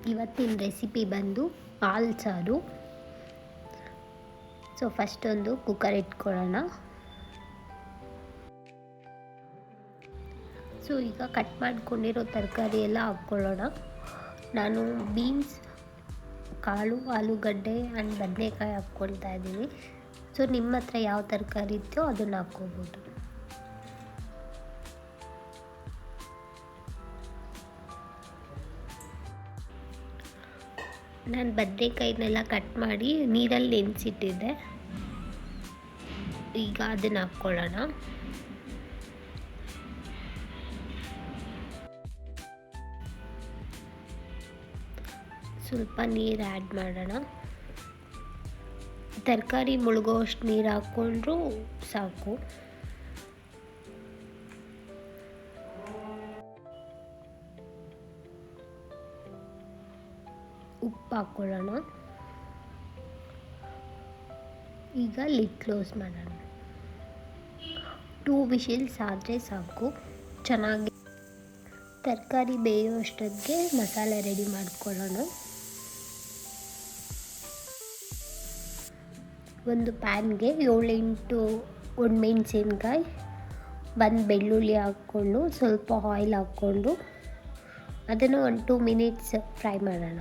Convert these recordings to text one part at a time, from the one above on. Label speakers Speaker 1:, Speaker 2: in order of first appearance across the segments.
Speaker 1: ಇವತ್ತಿನ ರೆಸಿಪಿ ಬಂದು ಹಾಲು ಸಾರು. ಸೊ ಫಸ್ಟ್ ಒಂದು ಕುಕ್ಕರ್ ಇಟ್ಕೊಳ್ಳೋಣ. ಸೊ ಈಗ ಕಟ್ ಮಾಡ್ಕೊಂಡಿರೋ ತರಕಾರಿ ಎಲ್ಲ ಹಾಕ್ಕೊಳ್ಳೋಣ. ನಾನು ಬೀನ್ಸ್, ಕಾಳು, ಆಲೂಗಡ್ಡೆ ಆ್ಯಂಡ್ ಬದನೆಕಾಯಿ ಹಾಕ್ಕೊಳ್ತಾ ಇದ್ದೀನಿ. ಸೊ ನಿಮ್ಮ ಹತ್ರ ಯಾವ ತರಕಾರಿ ಇತ್ತೋ ಅದನ್ನು ಹಾಕ್ಕೋಬೋದು. ನಾನು ಬದನೆಕಾಯಿನೆಲ್ಲ ಕಟ್ ಮಾಡಿ ನೀರಲ್ಲಿ ನೆನೆಸಿಟ್ಟಿದ್ದೆ. ಈಗ ಅದನ್ನು ಹಾಕ್ಕೊಳ್ಳೋಣ. ಸ್ವಲ್ಪ ನೀರು ಆ್ಯಡ್ ಮಾಡೋಣ. ತರಕಾರಿ ಮುಳುಗೋಷ್ಟು ನೀರು ಹಾಕ್ಕೊಂಡ್ರೂ ಸಾಕು. ಉಪ್ಪು ಹಾಕ್ಕೊಳ್ಳೋಣ. ಈಗ ಲಿಡ್ ಕ್ಲೋಸ್ ಮಾಡೋಣ. 2 ವಿಷಲ್ಸ್ ಆದರೆ ಸಾಕು. ಚೆನ್ನಾಗಿ ತರಕಾರಿ ಬೇಯುವಷ್ಟೊತ್ತಿಗೆ ಮಸಾಲೆ ರೆಡಿ ಮಾಡ್ಕೊಳ್ಳೋಣ. ಒಂದು ಪ್ಯಾನ್ಗೆ 7-8 ಒಣಮೆಣಸಿನ್ಕಾಯಿ, 1 ಬೆಳ್ಳುಳ್ಳಿ ಹಾಕ್ಕೊಂಡು ಸ್ವಲ್ಪ ಆಯಿಲ್ ಹಾಕ್ಕೊಂಡು ಅದನ್ನು 1-2 ಮಿನಿಟ್ಸ್ ಫ್ರೈ ಮಾಡೋಣ.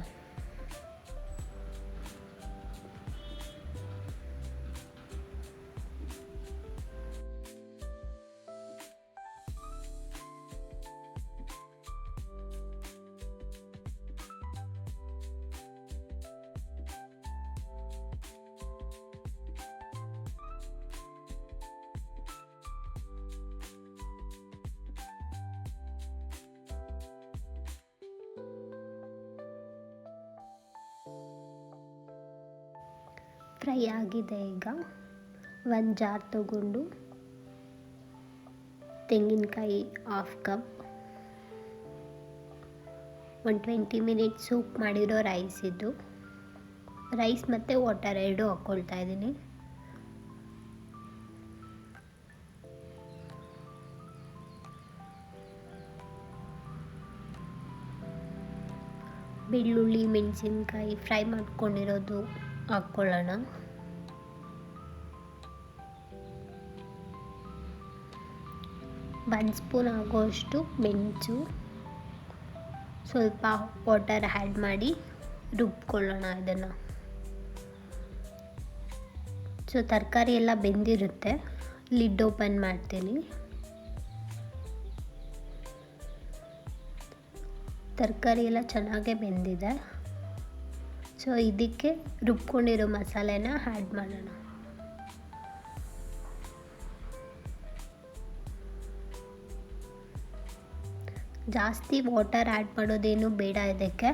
Speaker 1: ಫ್ರೈ ಆಗಿದೆ. ಈಗ ಒಂದು ಜಾರ್ ತಗೊಂಡು ತೆಂಗಿನಕಾಯಿ 1/2 ಕಪ್, 20 ಮಿನಿಟ್ಸ್ ಸೂಪ್ ಮಾಡಿರೋ ರೈಸ್ ಮತ್ತು ವಾಟರ್ 2 ಹಾಕ್ಕೊಳ್ತಾ ಇದ್ದೀನಿ. ಬೆಳ್ಳುಳ್ಳಿ, ಮೆಣಸಿನ್ಕಾಯಿ ಫ್ರೈ ಮಾಡ್ಕೊಂಡಿರೋದು ಹಾಕ್ಕೊಳ್ಳೋಣ. ಒಂದು ಸ್ಪೂನ್ ಆಗೋಷ್ಟು ಮೆಣಸು, ಸ್ವಲ್ಪ ವಾಟರ್ ಆ್ಯಡ್ ಮಾಡಿ ರುಬ್ಕೊಳ್ಳೋಣ ಇದನ್ನು. ಸೊ ತರಕಾರಿ ಎಲ್ಲ ಬೆಂದಿರುತ್ತೆ. ಲಿಡ್ ಓಪನ್ ಮಾಡ್ತೀನಿ. ತರಕಾರಿ ಎಲ್ಲ ಚೆನ್ನಾಗೇ ಬೆಂದಿದೆ. ಸೊ ಇದಕ್ಕೆ ರುಬ್ಕೊಂಡಿರೋ ಮಸಾಲೆನ ಆ್ಯಡ್ ಮಾಡೋಣ. ಜಾಸ್ತಿ ವಾಟರ್ ಆ್ಯಡ್ ಮಾಡೋದೇನು ಬೇಡ ಇದಕ್ಕೆ.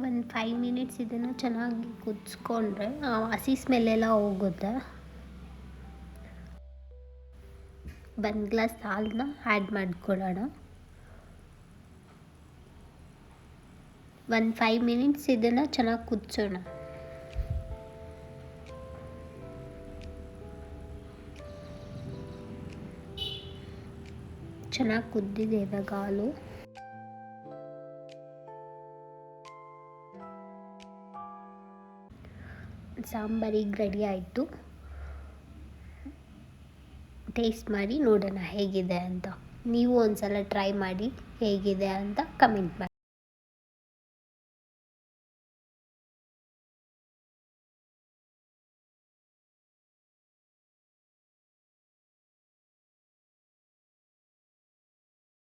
Speaker 1: ಒಂದು 5 ಮಿನಿಟ್ಸ್ ಇದನ್ನು ಚೆನ್ನಾಗಿ ಕುದಿಸ್ಕೊಂಡ್ರೆ ಹಸಿ ಸ್ಮೆಲ್ಲೆಲ್ಲ ಹೋಗುತ್ತೆ. 1 ಗ್ಲಾಸ್ ಹಾಲನ್ನ ಆ್ಯಡ್ ಮಾಡ್ಕೊಳ್ಳೋಣ. ಒಂದು 5 ಮಿನಿಟ್ಸ್ ಇದನ್ನು ಚೆನ್ನಾಗಿ ಕುದಿಸೋಣ. ಚೆನ್ನಾಗಿ ಕುದ್ದಿದೆ ಇವಾಗ ಹಾಲು. ಸಾಂಬಾರಿಗೆ ರೆಡಿ ಆಯಿತು. ಟೇಸ್ಟ್ ಮಾಡಿ ನೋಡೋಣ ಹೇಗಿದೆ ಅಂತ. ನೀವು ಒಂದ್ಸಲ ಟ್ರೈ ಮಾಡಿ ಹೇಗಿದೆ ಅಂತ ಕಮೆಂಟ್ ಮಾಡಿ.